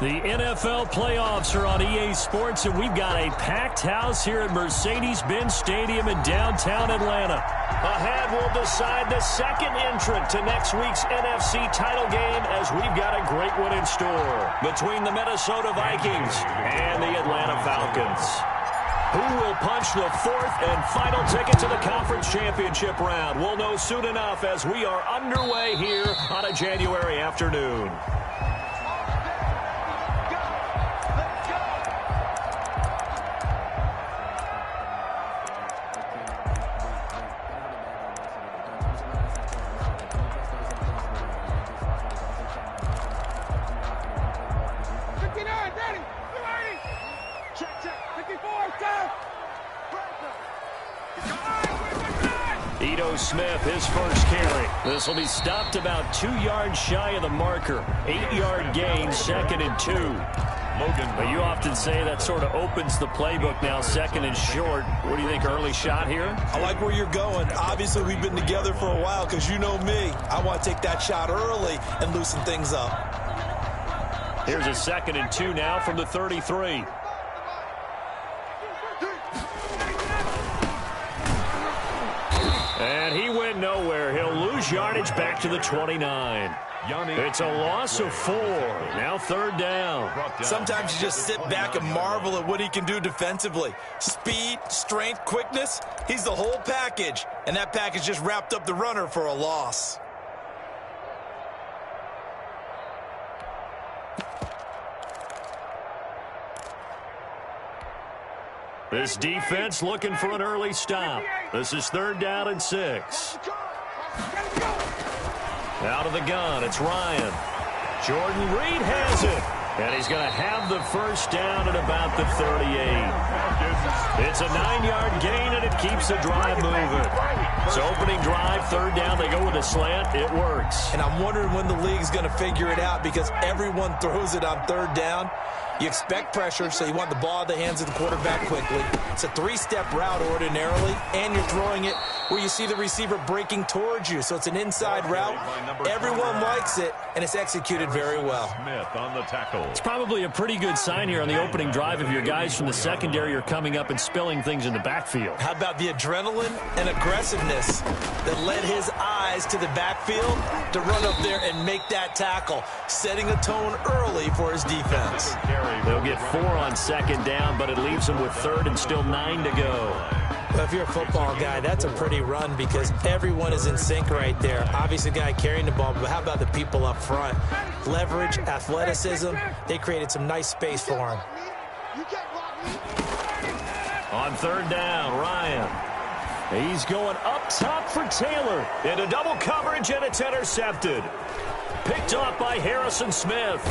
The NFL playoffs are on EA Sports, and we've got a packed house here at Mercedes-Benz Stadium in downtown Atlanta. Ahead, we'll decide the second entrant to next week's NFC title game, as we've got a great one in store between the Minnesota Vikings and the Atlanta Falcons. Who will punch the fourth and final ticket to the conference championship round? We'll know soon enough as we are underway here on a January afternoon. Smith, his first carry. This will be stopped about 2 yards shy of the marker. 8-yard gain, 2nd and 2. But you often say that sort of opens the playbook now, 2nd and short. What do you think, early shot here? I like where you're going. Obviously, we've been together for a while because you know me. I want to take that shot early and loosen things up. Here's a 2nd and 2 now from the 33. And he went nowhere. He'll lose yardage back to the 29. It's a loss of 4. Now 3rd down. Sometimes you just sit back and marvel at what he can do defensively. Speed, strength, quickness. He's the whole package. And that package just wrapped up the runner for a loss. This defense looking for an early stop. This is 3rd down and 6. Out of the gun, it's Ryan. Jordan Reed has it. And he's going to have the first down at about the 38. It's a 9-yard gain, and it keeps the drive moving. So opening drive, 3rd down, they go with a slant. It works. And I'm wondering when the league's going to figure it out because everyone throws it on 3rd down. You expect pressure, so you want the ball in the hands of the quarterback quickly. It's a 3-step route ordinarily, and you're throwing it where you see the receiver breaking towards you. So it's an inside route. Everyone likes it, and it's executed very well. Smith on the tackle. It's probably a pretty good sign here on the opening drive if your guys from the secondary are coming up and spilling things in the backfield. How about the adrenaline and aggressiveness that led his eyes to the backfield to run up there and make that tackle, setting a tone early for his defense. They'll get 4 on 2nd down, but it leaves them with 3rd and still 9 to go. Well, if you're a football guy, that's a pretty run because everyone is in sync right there. Obviously, the guy carrying the ball, but how about the people up front? Leverage, athleticism, they created some nice space for him. On 3rd down, Ryan. He's going up top for Taylor. Into double coverage, and it's intercepted. Picked off by Harrison Smith.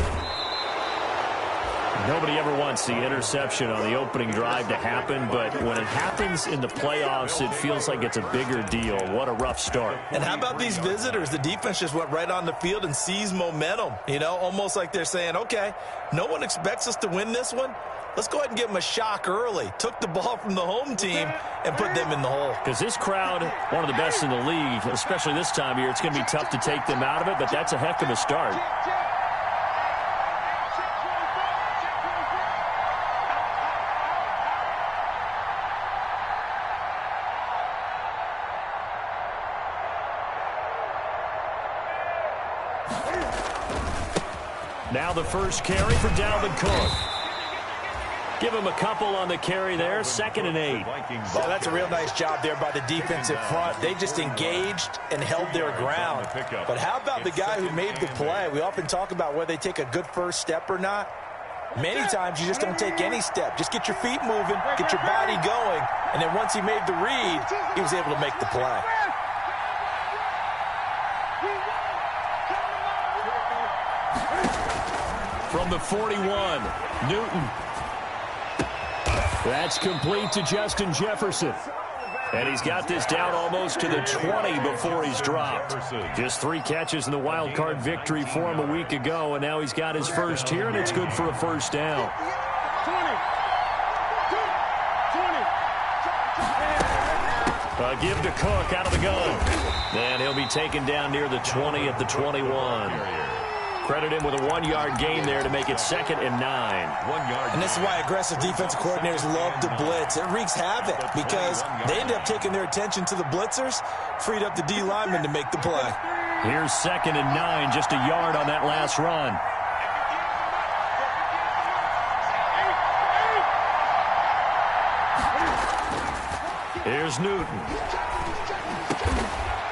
Nobody ever wants the interception on the opening drive to happen, but when it happens in the playoffs, it feels like it's a bigger deal. What a rough start. And how about these visitors? The defense just went right on the field and seized momentum, almost like they're saying, okay, no one expects us to win this one. Let's go ahead and give them a shock early. Took the ball from the home team and put them in the hole. Because this crowd, one of the best in the league, especially this time of year, it's going to be tough to take them out of it, but that's a heck of a start. Now the first carry for Dalvin Cook. Give him a couple on the carry there, 2nd and 8. Well, that's a real nice job there by the defensive front. They just engaged and held their ground. But how about the guy who made the play? We often talk about whether they take a good first step or not. Many times you just don't take any step. Just get your feet moving, get your body going, and then once he made the read, he was able to make the play. From the 41, Newton. That's complete to Justin Jefferson. And he's got this down almost to the 20 before he's dropped. Just 3 catches in the wild card victory for him a week ago, and now he's got his first here, and it's good for a first down. Give to Cook out of the gun. And he'll be taken down near the 20 at the 21. credit him with a 1-yard gain there to make it 2nd and 9. 1 yard. And this is why aggressive defensive coordinators love to blitz. It wreaks havoc because they end up taking their attention to the blitzers, freed up the D lineman to make the play. Here's 2nd and 9, just a yard on that last run. Here's Newton.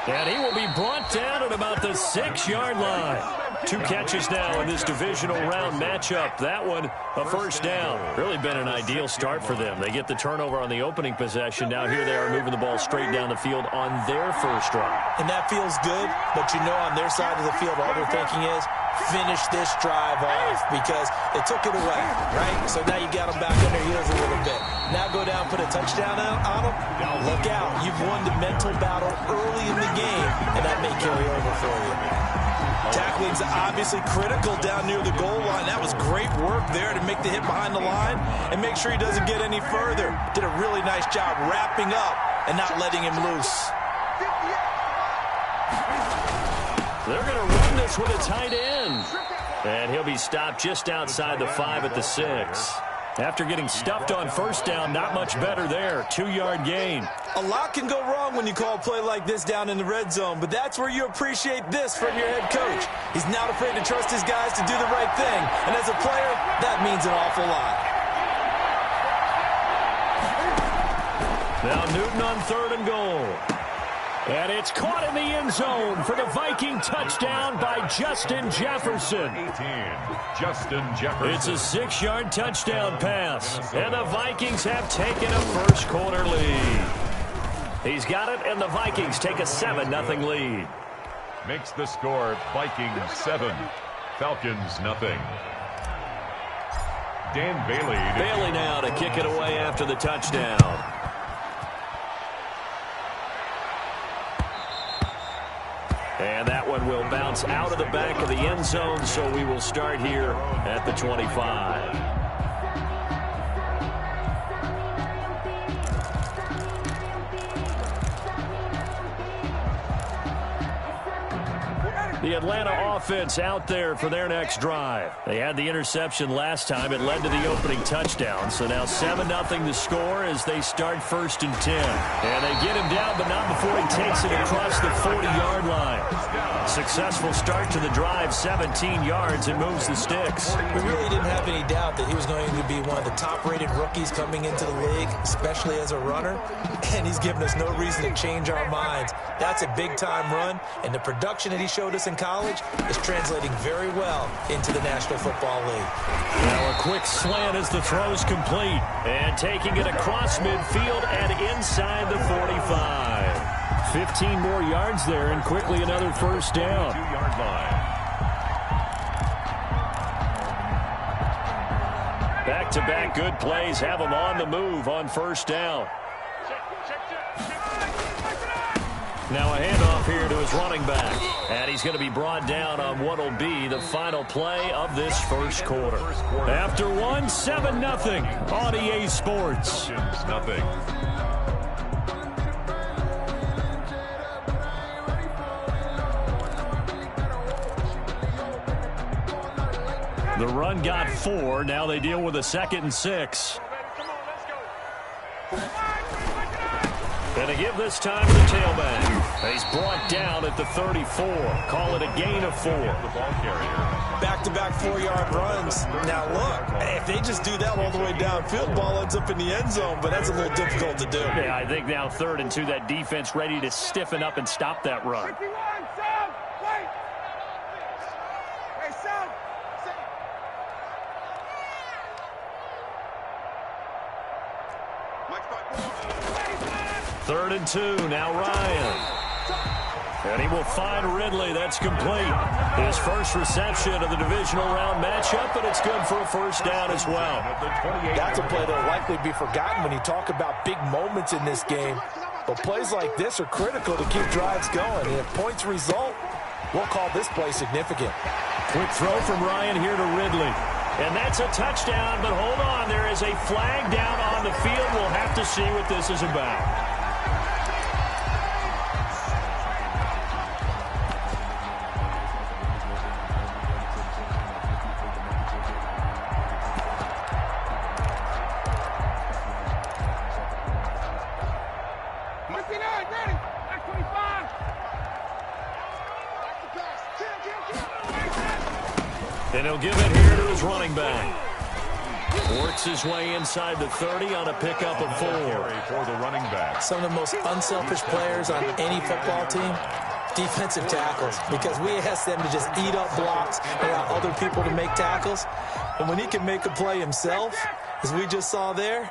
And he will be brought down at about the 6-yard line. 2 catches now in this divisional round matchup. That one, a first down. Really been an ideal start for them. They get the turnover on the opening possession. Now here they are moving the ball straight down the field on their first drive. And that feels good, but you know on their side of the field, all they're thinking is, finish this drive off because they took it away, right? So now you got them back on their heels a little bit. Now go down, put a touchdown on them. Look out. You've won the mental battle early in the game, and that may carry over for you. Tackling's obviously critical down near the goal line. That was great work there to make the hit behind the line and make sure he doesn't get any further. Did a really nice job wrapping up and not letting him loose. They're going to run this with a tight end. And he'll be stopped just outside the 5 at the 6. After getting stuffed on first down, not much better there. 2-yard gain. A lot can go wrong when you call a play like this down in the red zone, but that's where you appreciate this from your head coach. He's not afraid to trust his guys to do the right thing, and as a player, that means an awful lot. Now Newton on 3rd and goal. And it's caught in the end zone for the Viking touchdown by Justin Jefferson. 18, Justin Jefferson. It's a 6-yard touchdown pass. And the Vikings have taken a first quarter lead. He's got it, and the Vikings take a 7-0 lead. Makes the score Vikings 7, Falcons 0. Dan Bailey. Bailey now to kick it away after the touchdown. And that one will bounce out of the back of the end zone, so we will start here at the 25. The Atlanta offense out there for their next drive. They had the interception last time. It led to the opening touchdown. So now 7-0 the score as they start 1st and 10. And they get him down, but not before he takes it across the 40-yard line. Successful start to the drive, 17 yards, and moves the sticks. We really didn't have any doubt that he was going to be one of the top-rated rookies coming into the league, especially as a runner. And he's given us no reason to change our minds. That's a big-time run, and the production that he showed us in college is translating very well into the National Football League. Now a quick slant as the throw's complete. And taking it across midfield and inside the 45. 15 more yards there and quickly another first down. 2-yard line. Back-to-back good plays have them on the move on first down. Now a handoff here to his running back. And he's going to be brought down on what will be the final play of this first quarter. After one, 7-0 on EA Sports. Nothing. The run got 4. Now they deal with a 2nd and 6. And to give this time to the tailback. He's brought down at the 34. Call it a gain of 4. The ball carrier. Back-to-back 4-yard runs. Now, look, if they just do that all the way downfield, ball ends up in the end zone, but that's a little difficult to do. Yeah, I think now 3rd and 2, that defense ready to stiffen up and stop that run. Third and 2, now Ryan. And he will find Ridley. That's complete. His first reception of the divisional round matchup, and it's good for a first down as well. That's a play that will likely be forgotten when you talk about big moments in this game. But plays like this are critical to keep drives going. And if points result, we'll call this play significant. Quick throw from Ryan here to Ridley. And that's a touchdown, but hold on. There is a flag down on the field. We'll have to see what this is about. And he'll give it here to his running back. Works his way inside the 30 on a pickup of 4. For the running back. Some of the most unselfish players on any football team, defensive tackles, because we ask them to just eat up blocks and allow other people to make tackles. And when he can make a play himself, as we just saw there,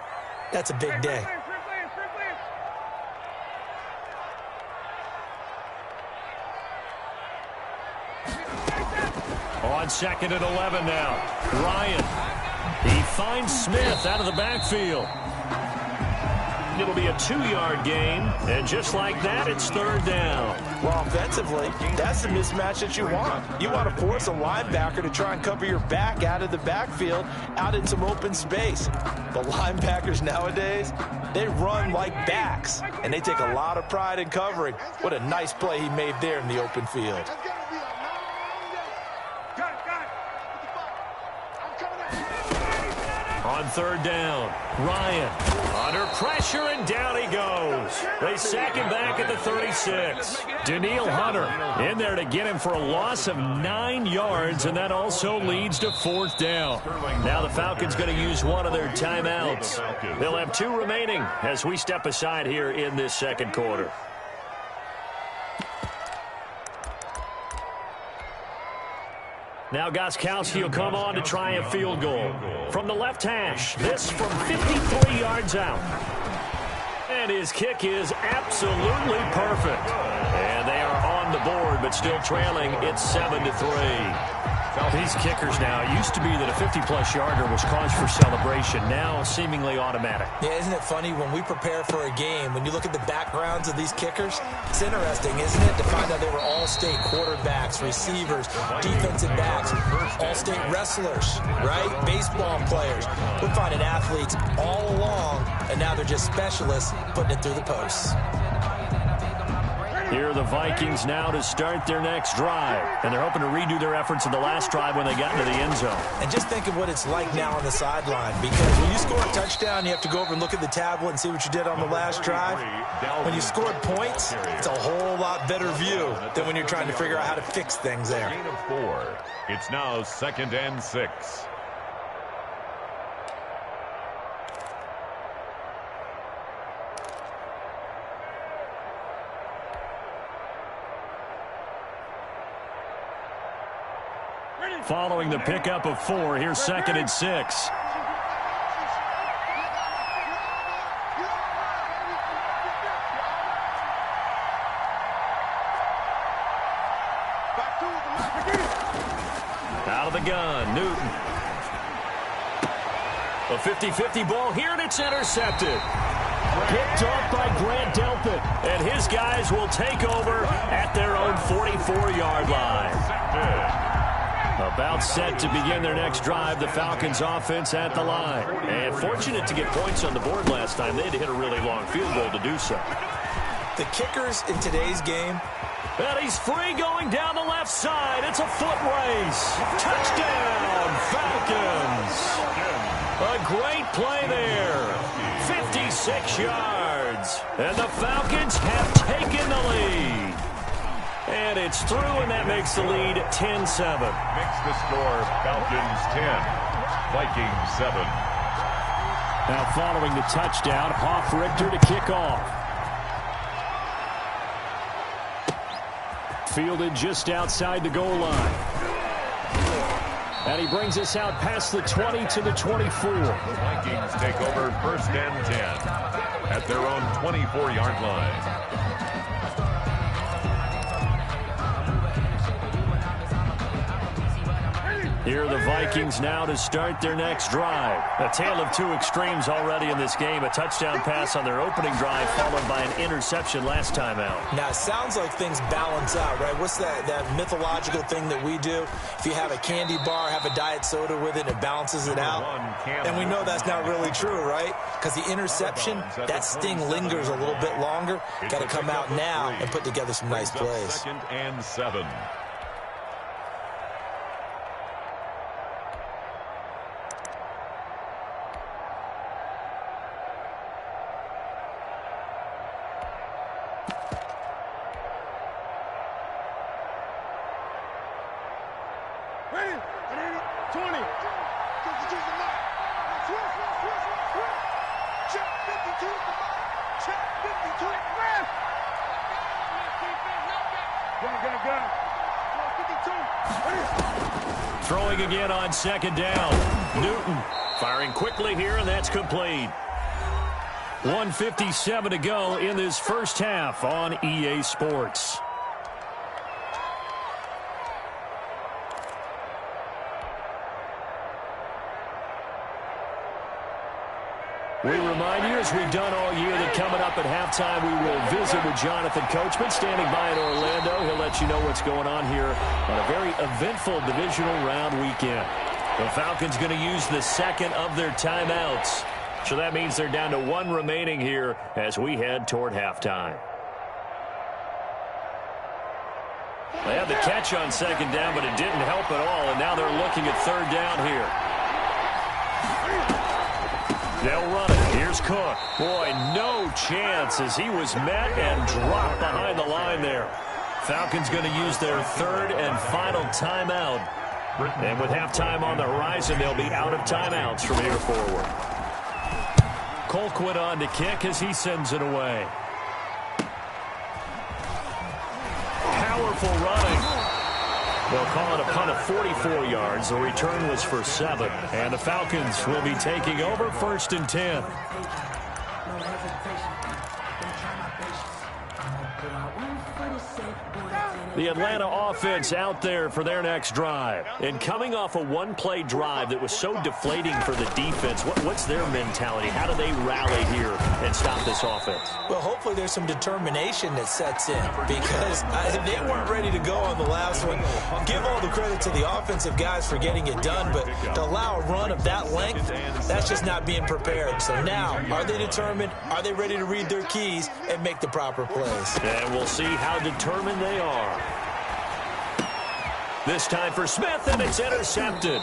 that's a big day. On 2nd and 11 now. Ryan. He finds Smith out of the backfield. It'll be a 2-yard gain, and just like that, it's 3rd down. Well, offensively, that's the mismatch that you want. You want to force a linebacker to try and cover your back out of the backfield, out in some open space. But linebackers nowadays, they run like backs, and they take a lot of pride in covering. What a nice play he made there in the open field. On 3rd down, Ryan under pressure, and down he goes. They sack him back at the 36. Danielle Hunter in there to get him for a loss of 9 yards, and that also leads to 4th down. Now the Falcons going to use one of their timeouts. They'll have 2 remaining as we step aside here in this 2nd quarter. Now Gostkowski will come on to try a field goal. From the left hash, this from 53 yards out. And his kick is absolutely perfect. And they are on the board, but still trailing. It's 7-3. These kickers now, it used to be that a 50-plus yarder was cause for celebration. Now seemingly automatic. Yeah, isn't it funny when we prepare for a game, when you look at the backgrounds of these kickers, it's interesting, isn't it, to find out they were all-state quarterbacks, receivers, defensive backs, all-state wrestlers, right? Baseball players. We're finding athletes all along, and now they're just specialists putting it through the posts. Here are the Vikings now to start their next drive. And they're hoping to redo their efforts in the last drive when they got into the end zone. And just think of what it's like now on the sideline. Because when you score a touchdown, you have to go over and look at the tablet and see what you did on the last drive. When you scored points, it's a whole lot better view than when you're trying to figure out how to fix things there. Gain of 4. It's now 2nd and 6. Following the pickup of 4, here's 2nd and 6. Out of the gun, Newton. A 50-50 ball here, and it's intercepted. Picked off by Grant Delpit, and his guys will take over at their own 44-yard line. About set to begin their next drive, the Falcons offense at the line. And fortunate to get points on the board last time. They had to hit a really long field goal to do so. The kickers in today's game. And he's free going down the left side. It's a foot race. Touchdown, Falcons. A great play there. 56 yards. And the Falcons have taken the lead. And it's through, and that makes the lead 10-7. Makes the score Falcons 10, Vikings 7. Now following the touchdown, Hoff-Richter to kick off. Fielded just outside the goal line. And he brings us out past the 20 to the 24. The Vikings take over 1st and 10 at their own 24-yard line. Here are the Vikings now to start their next drive. A tale of 2 extremes already in this game. A touchdown pass on their opening drive, followed by an interception last time out. Now, it sounds like things balance out, right? What's that mythological thing that we do? If you have a candy bar, have a diet soda with it, it balances it out. And we know that's not really true, right? Because the interception, that sting lingers a little bit longer. Got to come out now and put together some nice plays. 2nd and 7. 20. Check 52. Check 52. Gun. 52. Throwing again on second down. Newton firing quickly here, and that's complete. 1:57 to go in this first half on EA Sports. We remind you, as we've done all year, that coming up at halftime, we will visit with Jonathan Coachman, standing by in Orlando. He'll let you know what's going on here on a very eventful divisional round weekend. The Falcons going to use the second of their timeouts. So that means they're down to one remaining here as we head toward halftime. They had the catch on second down, but it didn't help at all, and now they're looking at third down here. They'll run it. Here's Cook. Boy, no chance as he was met and dropped behind the line there. Falcons going to use their third and final timeout. And with halftime on the horizon, they'll be out of timeouts from here forward. Colquitt on to kick as he sends it away. Powerful running. They'll call it a punt of 44 yards. The return was for 7. And the Falcons will be taking over 1st and 10. The Atlanta offense out there for their next drive. And coming off a one-play drive that was so deflating for the defense, what's their mentality? How do they rally here and stop this offense? Well, hopefully there's some determination that sets in because they weren't ready to go on the last one. Give all the credit to the offensive guys for getting it done, but to allow a run of that length, that's just not being prepared. So now, are they determined? Are they ready to read their keys and make the proper plays? And we'll see how determined they are. This time for Smith, and it's intercepted.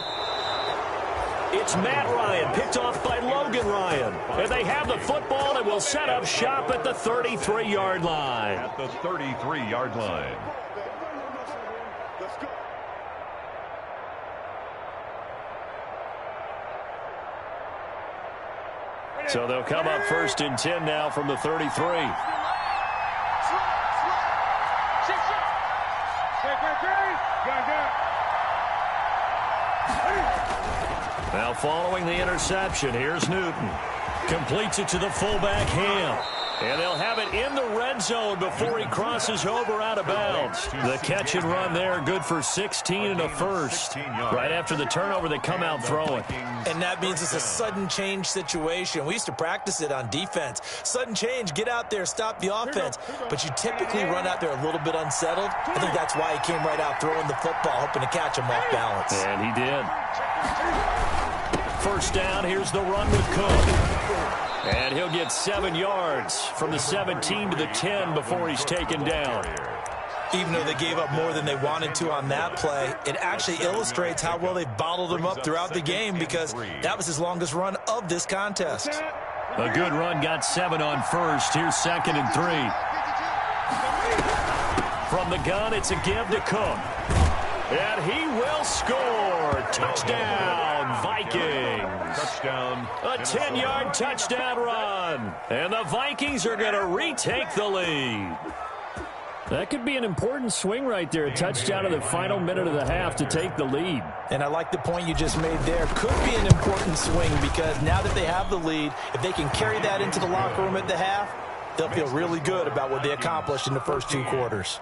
It's Matt Ryan, picked off by Logan Ryan. And they have the football and will set up shop at the 33-yard line. At the 33-yard line. Let's go. So they'll come up 1st and 10 now from the 33. Now following the interception, here's Newton. Completes it to the fullback, Ham. And they'll have it in the red zone before he crosses over out of bounds. The catch and run there, good for 16 and a first. Right after the turnover, they come out throwing. And that means it's a sudden change situation. We used to practice it on defense. Sudden change, get out there, stop the offense. But you typically run out there a little bit unsettled. I think that's why he came right out throwing the football, hoping to catch him off balance. And he did. First down, here's the run with Cook. And he'll get 7 yards from the 17 to the 10 before he's taken down. Even though they gave up more than they wanted to on that play, it actually illustrates how well they bottled him up throughout the game because that was his longest run of this contest. A good run, got 7 on first. Here's 2nd and 3. From the gun, it's a give to Cook. And he will score. Touchdown, Vikings. Touchdown. A 10-yard touchdown run. And the Vikings are going to retake the lead. That could be an important swing right there. A touchdown in the final minute of the half to take the lead. And I like the point you just made there. Could be an important swing because now that they have the lead, if they can carry that into the locker room at the half, they'll feel really good about what they accomplished in the first 2 quarters.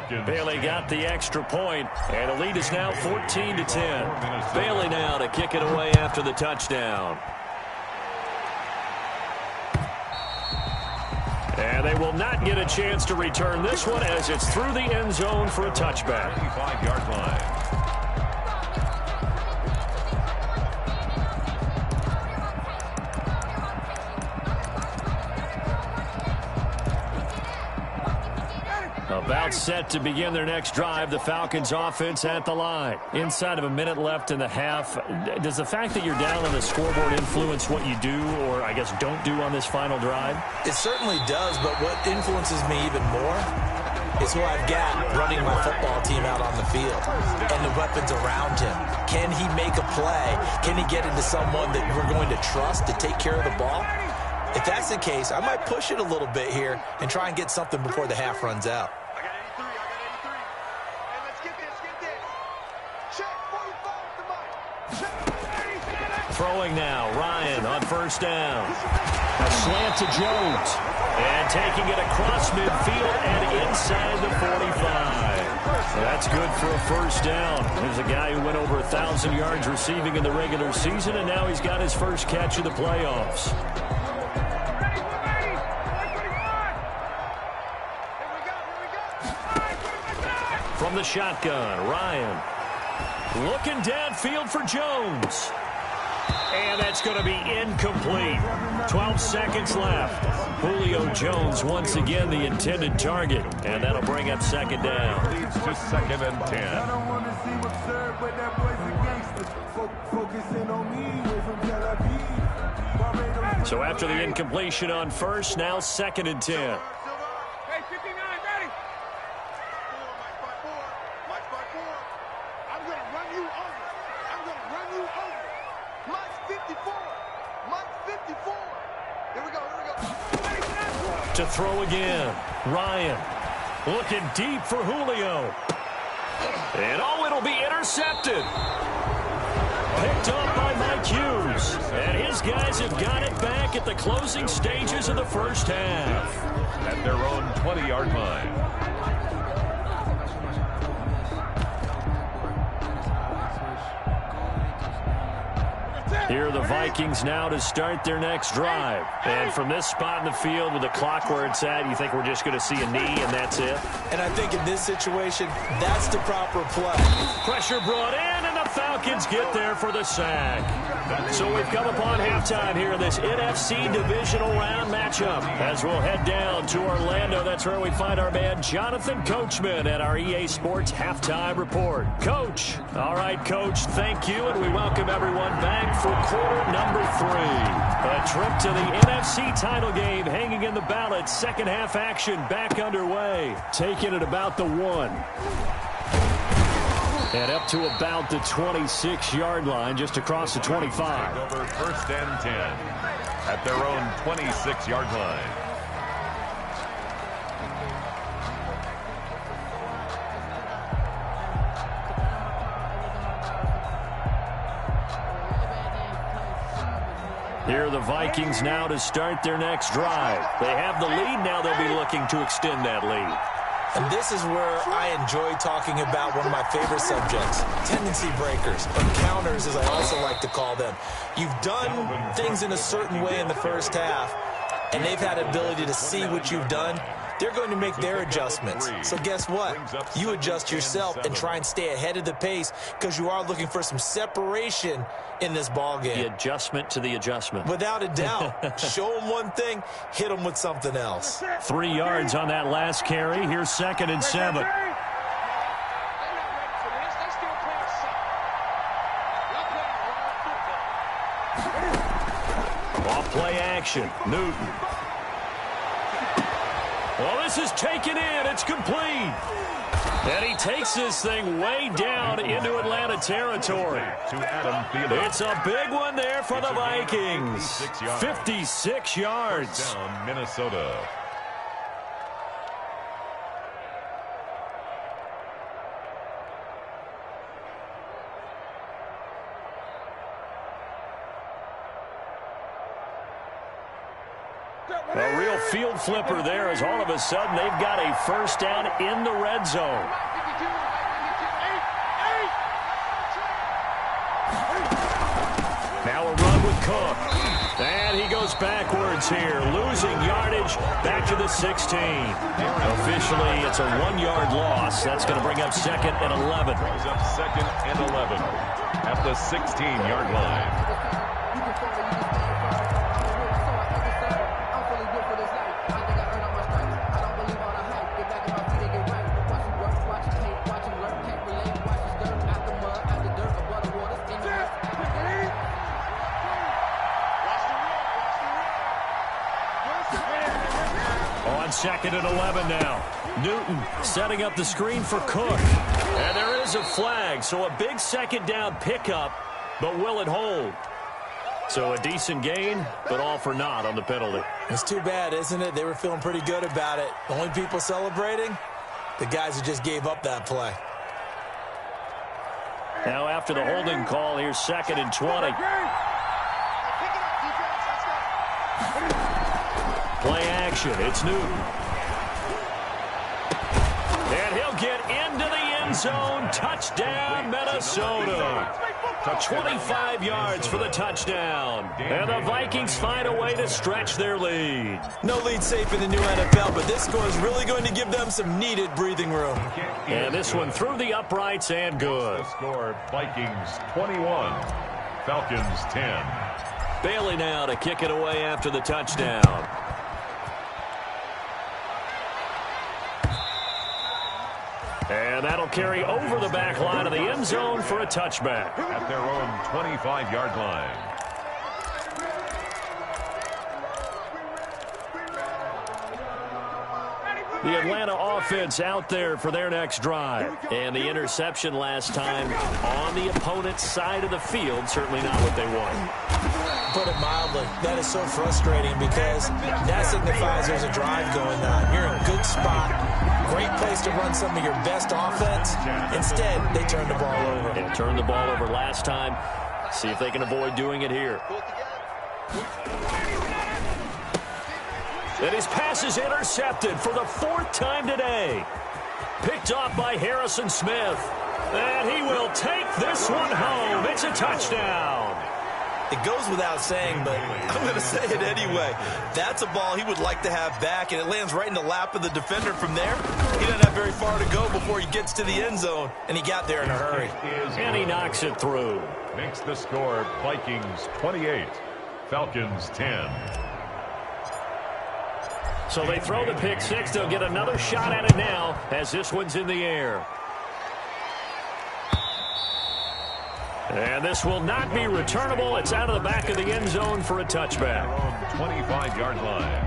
Bailey got the extra point, and the lead is now 14-10. Bailey now to kick it away after the touchdown. And they will not get a chance to return this one as it's through the end zone for a touchback. 25-yard line. About set to begin their next drive, the Falcons offense at the line. Inside of a minute left in the half, does the fact that you're down on the scoreboard influence what you do or, I guess, don't do on this final drive? It certainly does, but what influences me even more is who I've got running my football team out on the field and the weapons around him. Can he make a play? Can he get into someone that we're going to trust to take care of the ball? If that's the case, I might push it a little bit here and try and get something before the half runs out. I got 83. Hey, let's get this. Check 45 to Mike. Check. Throwing now, Ryan on first down. A slant to Jones. And taking it across midfield and inside the 45. That's good for a first down. There's a guy who went over 1,000 yards receiving in the regular season, and now he's got his first catch of the playoffs. From the shotgun, Ryan looking downfield for Jones. And that's going to be incomplete. 12 seconds left. Julio Jones once again the intended target. And that'll bring up second down. Leads to 2nd and 10. So after the incompletion on first, now 2nd and 10. Hey, 59, ready. Mike's by four. I'm going to run you over. Mike's 54. Mike's 54. Here we go. To throw again, Ryan looking deep for Julio. And it'll be intercepted. Picked up by Mike Hughes. And his guys have got it back at the closing stages of the first half. At their own 20-yard line. Here are the Vikings now to start their next drive. And from this spot in the field with the clock where it's at, you think we're just going to see a knee and that's it? And I think in this situation, that's the proper play. Pressure brought in, and the Falcons get there for the sack. So we've come upon halftime here in this NFC divisional round matchup. As we'll head down to Orlando, that's where we find our man Jonathan Coachman at our EA Sports Halftime Report. Coach. All right, Coach, thank you, and we welcome everyone back for quarter number 3. A trip to the NFC title game hanging in the balance. Second half action back underway. Taking it about the 1. And up to about the 26-yard line, just across the 25. Over 1st and 10 at their own 26-yard line. Here are the Vikings now to start their next drive. They have the lead. Now they'll be looking to extend that lead. And this is where I enjoy talking about one of my favorite subjects, tendency breakers, or counters as I also like to call them. You've done things in a certain way in the first half, and they've had ability to see what you've done. They're going to make their adjustments. So guess what? You adjust yourself and try and stay ahead of the pace because you are looking for some separation in this ball game. The adjustment to the adjustment. Without a doubt. Show them one thing, hit them with something else. 3 yards on that last carry. Here's 2nd and 7. Off play action. Newton. Well, this is taken in. It's complete. And he takes this thing way down into Atlanta territory. It's a big one there for the Vikings. 56 yards. Down Minnesota. A real field flipper there as all of a sudden they've got a first down in the red zone. Now a run with Cook. And he goes backwards here, losing yardage back to the 16. Officially, it's a 1-yard loss. That's going to bring up 2nd and 11. Brings up 2nd and 11 at the 16-yard line. On 2nd and 11 now. Newton setting up the screen for Cook. And there is a flag, so a big second down pickup, but will it hold? So a decent gain, but all for naught on the penalty. It's too bad, isn't it? They were feeling pretty good about it. The only people celebrating, the guys who just gave up that play. Now after the holding call, here's 2nd and 20. Play action, it's Newton. And he'll get into the end zone. Touchdown, Minnesota. 25 yards for the touchdown. And the Vikings find a way to stretch their lead. No lead safe in the new NFL, but this score is really going to give them some needed breathing room. And this one through the uprights and good. Score Vikings 21, Falcons 10. Bailey now to kick it away after the touchdown. And that'll carry over the back line of the end zone for a touchback. At their own 25-yard line. The Atlanta offense out there for their next drive. And the interception last time on the opponent's side of the field, certainly not what they want. Put it mildly, that is so frustrating because that signifies there's a drive going on. You're in a good spot, great place to run some of your best offense. Instead, they turn the ball over. They turned the ball over last time. See if they can avoid doing it here. And his pass is intercepted for the 4th time today. Picked off by Harrison Smith. And he will take this one home. It's a touchdown. It goes without saying, but I'm going to say it anyway. That's a ball he would like to have back, and it lands right in the lap of the defender from there. He doesn't have very far to go before he gets to the end zone, and he got there in a hurry. And he knocks it through. Makes the score Vikings 28, Falcons 10. So they throw the pick six. They'll get another shot at it now as this one's in the air. And this will not be returnable. It's out of the back of the end zone for a touchback. 25-yard line.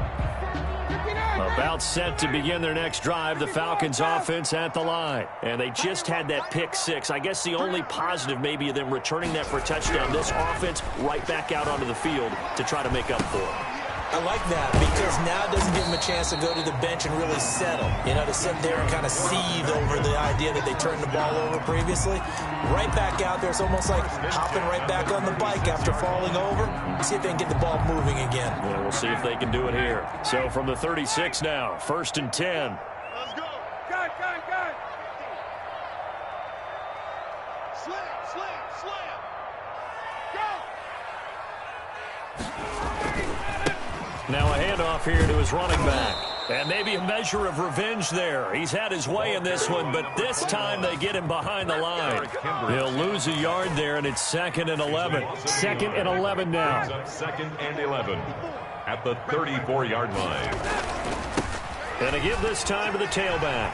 About set to begin their next drive, the Falcons offense at the line. And they just had that pick six. I guess the only positive maybe of them returning that for a touchdown. This offense right back out onto the field to try to make up for it. I like that because now it doesn't give them a chance to go to the bench and really settle. You know, to sit there and kind of seethe over the idea that they turned the ball over previously. Right back out there. It's almost like hopping right back on the bike after falling over. See if they can get the ball moving again. Yeah, we'll see if they can do it here. So from the 36 now, 1st and 10. Let's go. Got. Slam. Go. Now a handoff here to his running back. And maybe a measure of revenge there. He's had his way in this one, but this time they get him behind the line. He'll lose a yard there, and it's 2nd and 11. 2nd and 11 now. 2nd and 11 at the 34-yard line. And a give this time to the tailback.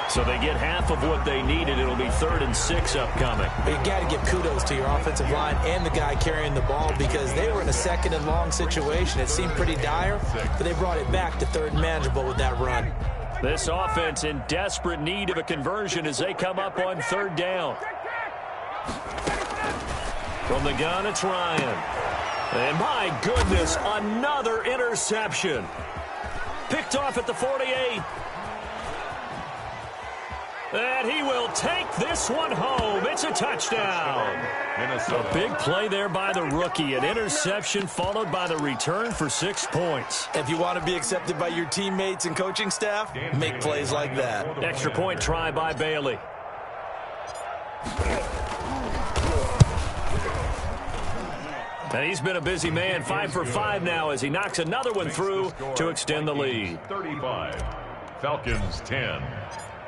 So they get half of what they needed. It'll be 3rd and 6 upcoming. But you got to give kudos to your offensive line and the guy carrying the ball because they were in a 2nd and long situation. It seemed pretty dire, but they brought it back to 3rd and manageable with that run. This offense in desperate need of a conversion as they come up on 3rd down. From the gun, it's Ryan. And my goodness, another interception. Picked off at the 48. And he will take this one home. It's a touchdown. Minnesota. A big play there by the rookie. An interception followed by the return for 6 points. If you want to be accepted by your teammates and coaching staff, make plays like that. Extra point try by Bailey. And he's been a busy man, 5 for 5 now as he knocks another one through to extend the lead. 35, Falcons 10.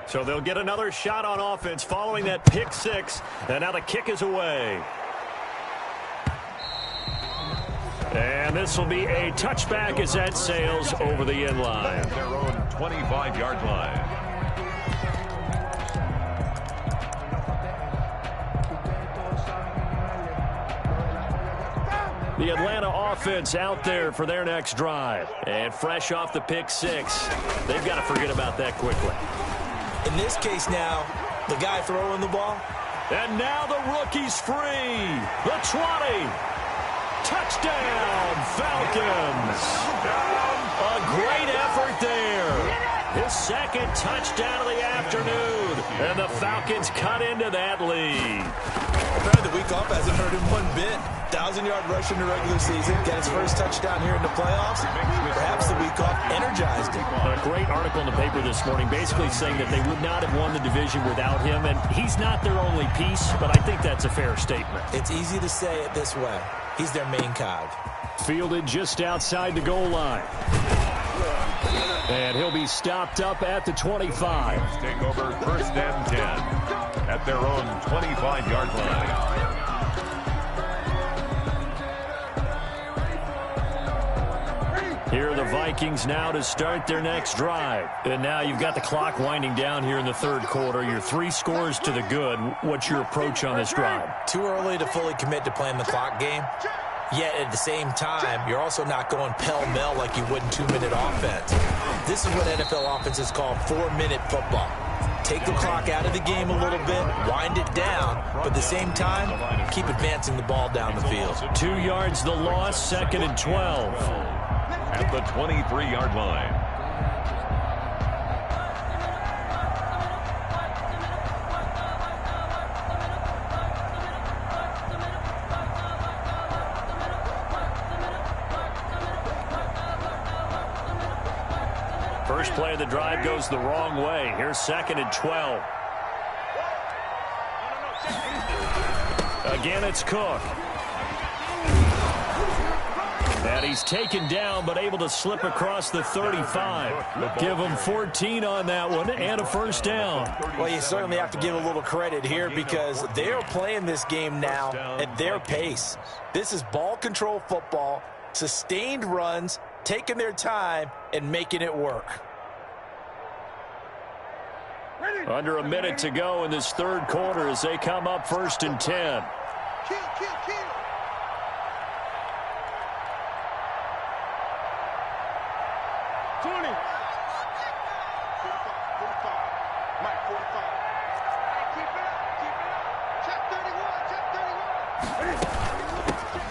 So they'll get another shot on offense following that pick six. And now the kick is away. And this will be a touchback as that sails over the end line. Their own 25-yard line. The Atlanta offense out there for their next drive. And fresh off the pick six, they've got to forget about that quickly. In this case now, the guy throwing the ball. And now the rookie's free. The 20. Touchdown, Falcons. A great effort there. His second touchdown of the afternoon. And the Falcons cut into that lead. Apparently the week off hasn't hurt him one bit. 1,000-yard rush in the regular season. Get his first touchdown here in the playoffs. Perhaps the week off energized him. A great article in the paper this morning basically saying that they would not have won the division without him. And he's not their only piece, but I think that's a fair statement. It's easy to say it this way. He's their main cog. Fielded just outside the goal line. And he'll be stopped up at the 25. Take over first and 10 at their own 25-yard line. Here are the Vikings now to start their next drive. And now you've got the clock winding down here in the third quarter. You're 3 scores to the good. What's your approach on this drive? Too early to fully commit to playing the clock game. Yet at the same time, you're also not going pell-mell like you would in 2-minute offense. This is what NFL offenses call 4-minute football. Take the clock out of the game a little bit, wind it down, but at the same time, keep advancing the ball down the field. 2 yards the loss, 2nd and 12. At the 23-yard line. First play of the drive goes the wrong way. Here's 2nd and 12. Again, it's Cook. And he's taken down, but able to slip across the 35. Give him 14 on that one and a first down. Well, you certainly have to give a little credit here because they are playing this game now at their pace. This is ball control football, sustained runs, taking their time, and making it work. Under a minute to go in this third quarter as they come up 1st and 10. Kill, kill, kill.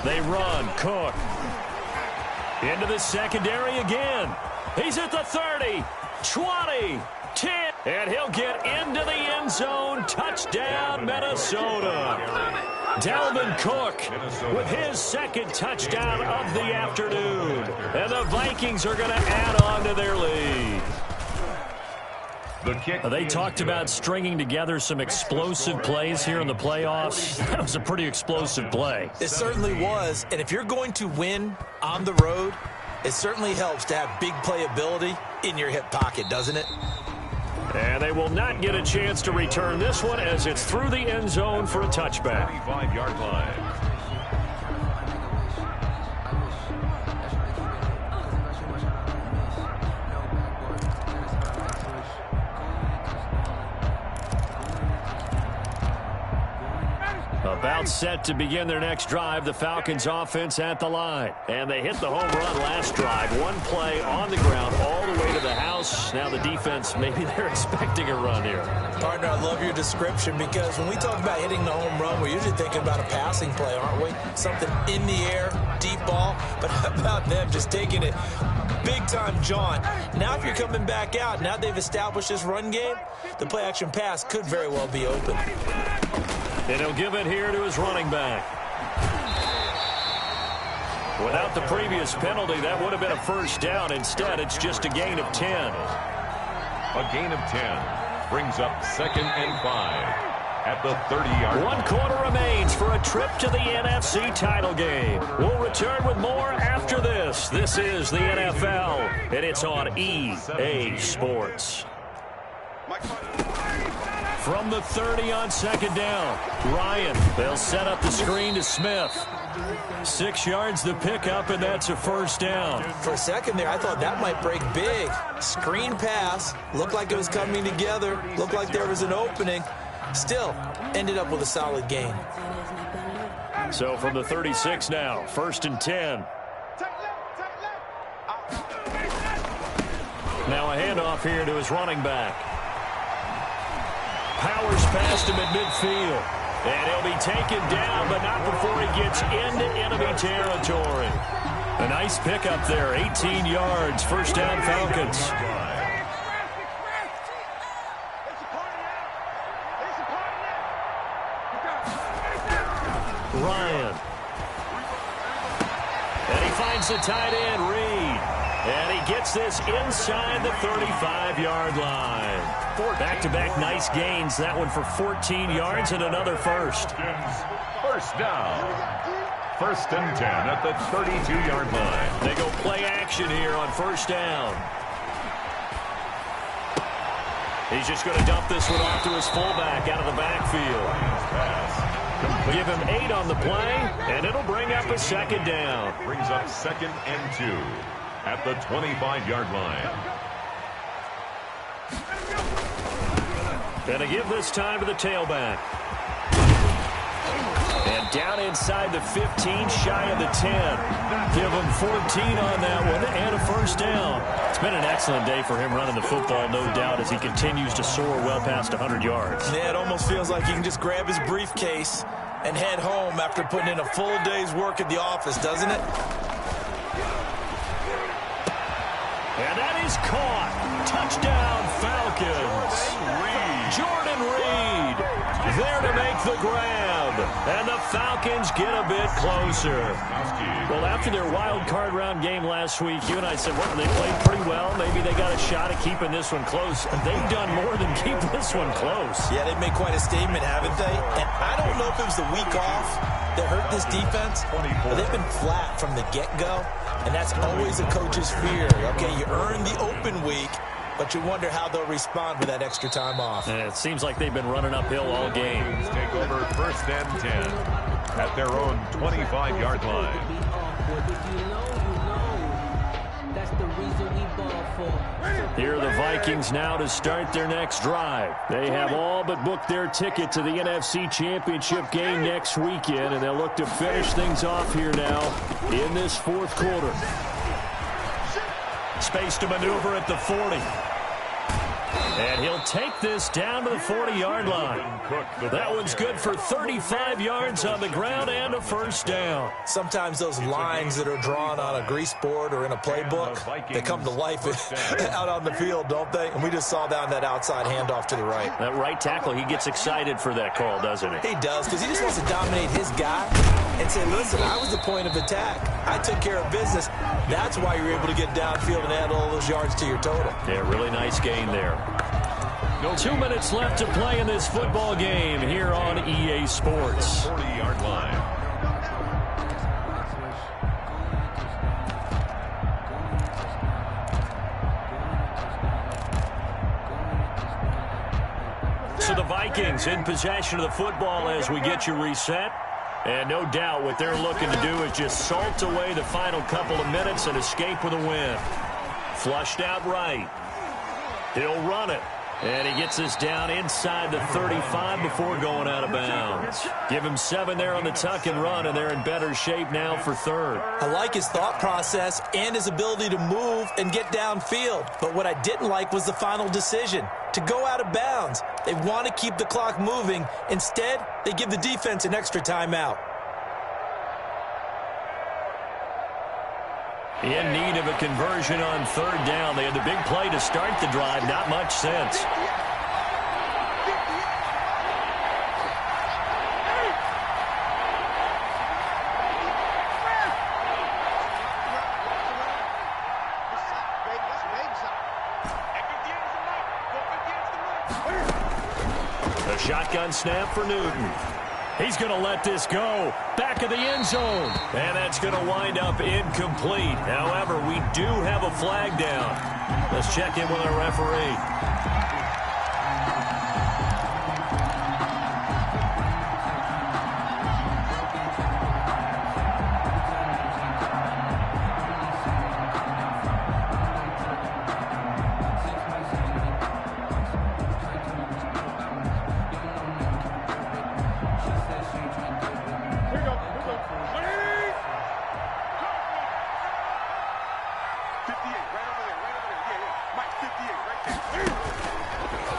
They run. Cook. Into the secondary again. He's at the 30, 20, 10. And he'll get into the end zone. Touchdown, Minnesota. Dalvin Cook with his second touchdown of the afternoon. And the Vikings are going to add on to their lead. They talked about stringing together some explosive plays here in the playoffs. That was a pretty explosive play. It certainly was. And if you're going to win on the road, it certainly helps to have big playability in your hip pocket, doesn't it? And they will not get a chance to return this one as it's through the end zone for a touchback. 25-yard line. About set to begin their next drive, the Falcons offense at the line. And they hit the home run last drive. One play on the ground all the way to the house. Now the defense, maybe they're expecting a run here. Partner, I love your description because when we talk about hitting the home run, we're usually thinking about a passing play, aren't we? Something in the air, deep ball. But how about them just taking it big-time jaunt? Now if you're coming back out, now they've established this run game, the play-action pass could very well be open. And he'll give it here to his running back. Without the previous penalty, that would have been a first down. Instead, it's just a gain of 10. A gain of 10 brings up 2nd and 5 at the 30-yard line. 1 quarter remains for a trip to the NFC title game. We'll return with more after this. This is the NFL, and it's on EA Sports. From the 30 on 2nd down, Ryan. They'll set up the screen to Smith. 6 yards the pickup, and that's a first down. For a second there, I thought that might break big. Screen pass. Looked like it was coming together. Looked like there was an opening. Still, ended up with a solid gain. So from the 36 now, 1st and 10. Now a handoff here to his running back. Powers past him at midfield. And he'll be taken down, but not before he gets into enemy territory. A nice pickup there, 18 yards, 1st down Falcons. Ryan. And he finds the tight end, Reed. And he gets this inside the 35-yard line. Back-to-back nice gains. That one for 14 yards and another first. First down. 1st and 10 at the 32-yard line. They go play action here on 1st down. He's just going to dump this one off to his fullback out of the backfield. Give him 8 on the play, and it'll bring up a 2nd down. Brings up 2nd and 2 at the 25-yard line. Gonna give this time to the tailback. And down inside the 15, shy of the 10. Give him 14 on that one and a 1st down. It's been an excellent day for him running the football, no doubt, as he continues to soar well past 100 yards. Yeah, it almost feels like he can just grab his briefcase and head home after putting in a full day's work at the office, doesn't it? And that is caught. Touchdown, Falcons. Jordan Reed there to make the grab. And the Falcons get a bit closer. Well, after their wild card round game last week, you and I said, well, they played pretty well. Maybe they got a shot at keeping this one close. They've done more than keep this one close. Yeah, they've made quite a statement, haven't they? And I don't know if it was the week off that hurt this defense, but they've been flat from the get-go. And that's always a coach's fear. Okay, you earn the open week, but you wonder how they'll respond with that extra time off. And it seems like they've been running uphill all game. Take over 1st and 10 at their own 25-yard line. Here are the Vikings now to start their next drive. They have all but booked their ticket to the NFC Championship game next weekend, and they'll look to finish things off here now in this 4th quarter. Space to maneuver at the 40. And he'll take this down to the 40-yard line. That one's good for 35 yards on the ground and a 1st down. Sometimes those lines that are drawn on a grease board or in a playbook, they come to life out on the field, don't they? And we just saw down that outside handoff to the right. That right tackle, he gets excited for that call, doesn't he? He does, because he just wants to dominate his guy and say, listen, I was the point of attack. I took care of business. That's why you're able to get downfield and add all those yards to your total. Yeah, really nice gain there. 2 minutes left to play in this football game here on EA Sports. 40-yard line. So the Vikings in possession of the football as we get you reset. And no doubt what they're looking to do is just salt away the final couple of minutes and escape with a win. Flushed out right. He'll run it. And he gets this down inside the 35 before going out of bounds. Give him 7 there on the tuck and run, and they're in better shape now for 3rd. I like his thought process and his ability to move and get downfield. But what I didn't like was the final decision, to go out of bounds. They want to keep the clock moving. Instead, they give the defense an extra timeout. In need of a conversion on 3rd down. They had the big play to start the drive. Not much sense. A shotgun snap for Newton. He's going to let this go. Back of the end zone. And that's going to wind up incomplete. However, we do have a flag down. Let's check in with our referee.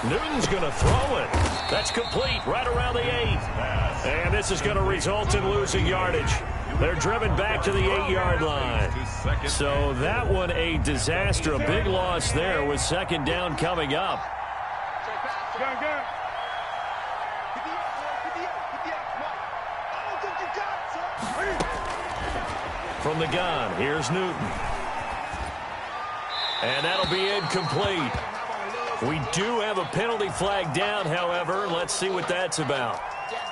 Newton's going to throw it. That's complete right around the 8. And this is going to result in losing yardage. They're driven back to the 8-yard line. So that one a disaster. A big loss there with second down coming up. From the gun, here's Newton. And that'll be incomplete. We do have a penalty flag down, however. Let's see what that's about.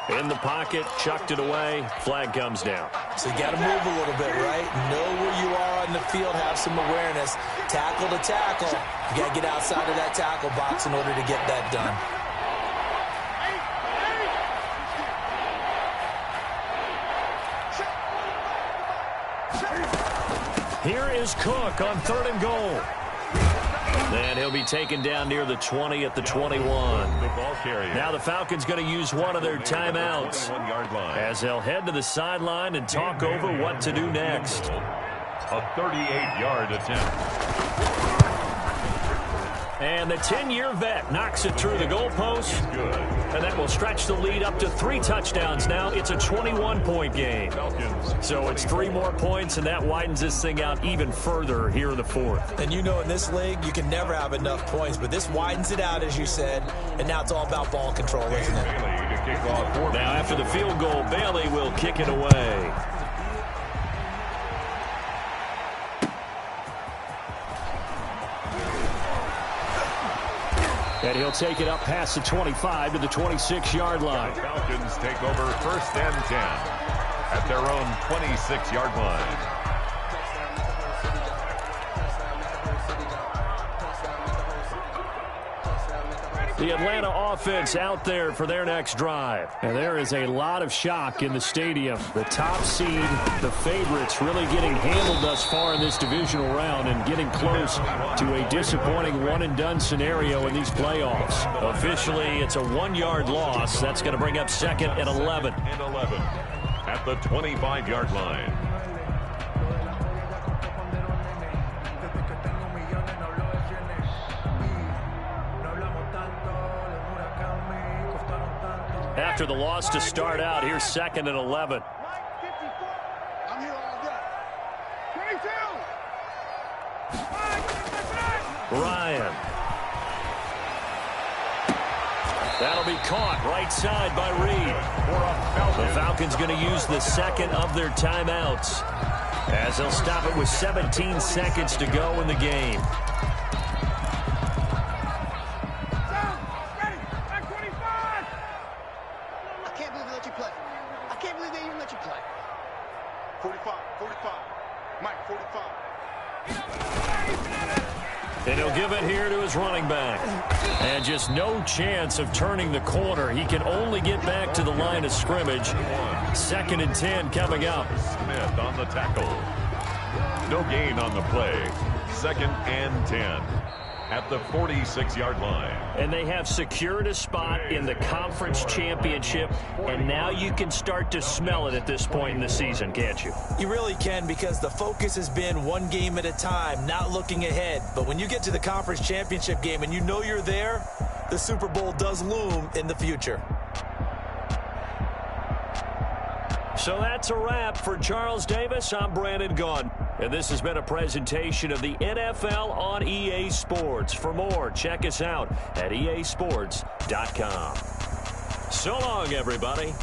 In the pocket, chucked it away, flag comes down. So you got to move a little bit, right? Know where you are on the field, have some awareness. Tackle to tackle. You got to get outside of that tackle box in order to get that done. Here is Cook on 3rd and goal. And he'll be taken down near the 20 at the 21. Now the Falcons going to use one of their timeouts as they'll head to the sideline and talk over what to do next. A 38-yard attempt. And the 10-year vet knocks it through the goalpost. And that will stretch the lead up to 3 touchdowns now. It's a 21-point game. So it's 3 more points, and that widens this thing out even further here in the 4th. And you know in this league, you can never have enough points, but this widens it out, as you said, and now it's all about ball control, isn't it? Now after the field goal, Bailey will kick it away. And he'll take it up past the 25 to the 26-yard line. Falcons take over 1st and 10 at their own 26-yard line. The Atlanta offense out there for their next drive. And there is a lot of shock in the stadium. The top seed, the favorites, really getting handled thus far in this divisional round and getting close to a disappointing one-and-done scenario in these playoffs. Officially, it's a 1-yard loss. That's going to bring up 2nd and 11. At the 25-yard line. After the loss to start out, here's 2nd and 11. I'm here all day. 22. Ryan. That'll be caught right side by Reed. The Falcons going to use the 2nd of their timeouts as they'll stop it with 17 seconds to go in the game. And he'll give it here to his running back. And just no chance of turning the corner. He can only get back to the line of scrimmage. 2nd and 10 coming up. Smith on the tackle. No gain on the play. 2nd and 10 at the 46-yard line. And they have secured a spot in the conference championship, and now you can start to smell it at this point in the season, can't you? You really can, because the focus has been one game at a time, not looking ahead. But when you get to the conference championship game and you know you're there, the Super Bowl does loom in the future. So that's a wrap for Charles Davis. I'm Brandon Gaudin. And this has been a presentation of the NFL on EA Sports. For more, check us out at easports.com. So long, everybody.